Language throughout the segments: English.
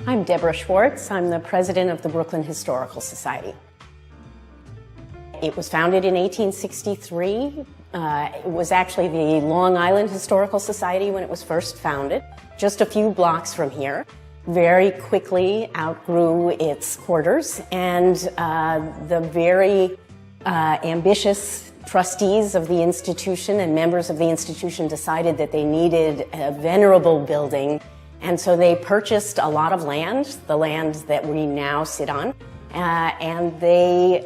I'm Deborah Schwartz. I'm the president of the Brooklyn Historical Society. It was founded in 1863. It was actually the Long Island Historical Society when it was first founded, just a few blocks from here. Very quickly outgrew its quarters, and the very ambitious trustees of the institution and members of the institution decided that they needed a venerable building, and so they purchased a lot of land, the land that we now sit on, and they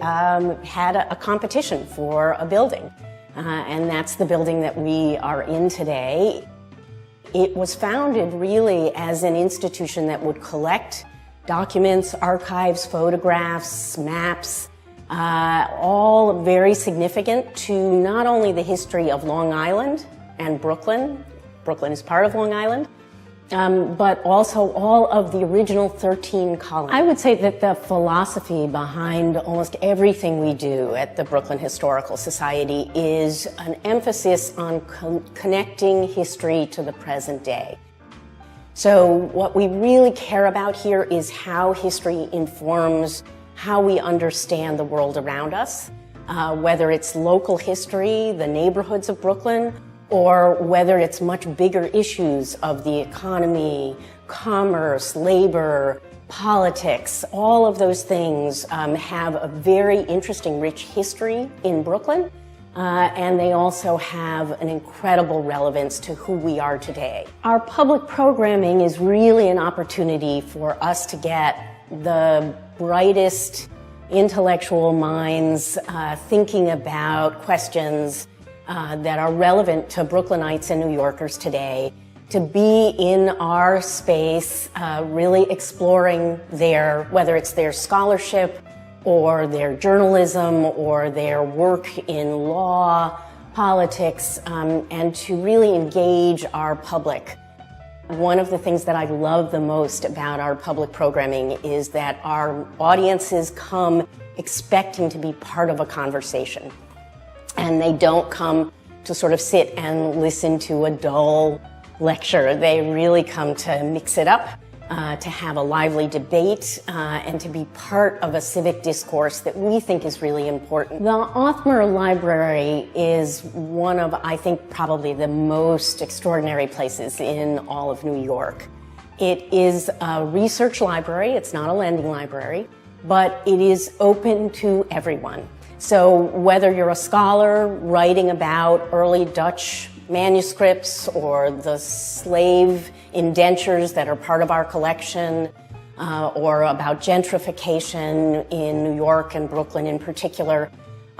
had a competition for a building, and that's the building that we are in today. It was founded really as an institution that would collect documents, archives, photographs, maps, all very significant to not only the history of Long Island and Brooklyn. Brooklyn is part of Long Island, but also all of the original 13 colonies. I would say that the philosophy behind almost everything we do at the Brooklyn Historical Society is an emphasis on connecting history to the present day. So what we really care about here is how history informs how we understand the world around us, whether it's local history, the neighborhoods of Brooklyn, or whether it's much bigger issues of the economy, commerce, labor, politics. All of those things have a very interesting, rich history in Brooklyn, and they also have an incredible relevance to who we are today. Our public programming is really an opportunity for us to get the brightest intellectual minds thinking about questions that are relevant to Brooklynites and New Yorkers today, to be in our space, really exploring whether it's their scholarship or their journalism or their work in law, politics, and to really engage our public. One of the things that I love the most about our public programming is that our audiences come expecting to be part of a conversation. And they don't come to sort of sit and listen to a dull lecture. They really come to mix it up, to have a lively debate, and to be part of a civic discourse that we think is really important. The Othmer Library is one of, I think, probably the most extraordinary places in all of New York. It is a research library. It's not a lending library, but it is open to everyone. So whether you're a scholar writing about early Dutch manuscripts or the slave indentures that are part of our collection, or about gentrification in New York and Brooklyn in particular,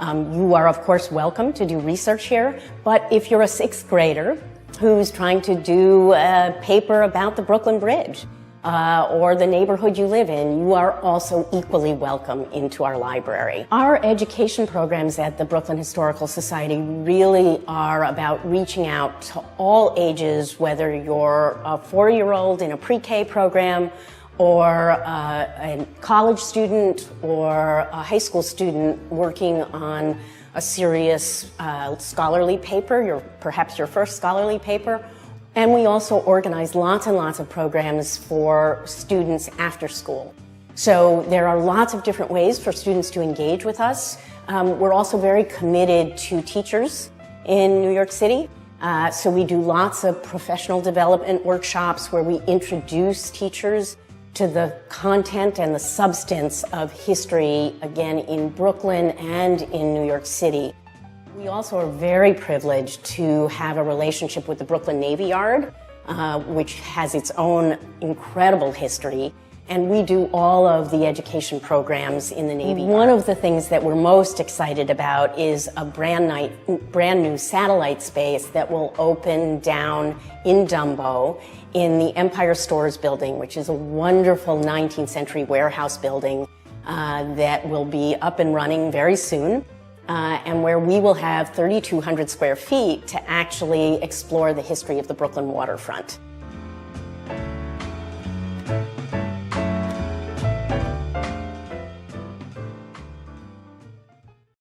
you are of course welcome to do research here. But if you're a sixth grader who's trying to do a paper about the Brooklyn Bridge, or the neighborhood you live in, you are also equally welcome into our library. Our education programs at the Brooklyn Historical Society really are about reaching out to all ages, whether you're a 4-year-old in a pre-K program, or a college student, or a high school student working on a serious scholarly paper, perhaps your first scholarly paper. And we also organize lots and lots of programs for students after school. So there are lots of different ways for students to engage with us. We're also very committed to teachers in New York City. So we do lots of professional development workshops where we introduce teachers to the content and the substance of history, again, in Brooklyn and in New York City. We also are very privileged to have a relationship with the Brooklyn Navy Yard, which has its own incredible history, and we do all of the education programs in the Navy Yard. One of the things that we're most excited about is a brand new satellite space that will open down in Dumbo in the Empire Stores building, which is a wonderful 19th century warehouse building that will be up and running very soon. And where we will have 3,200 square feet to actually explore the history of the Brooklyn waterfront.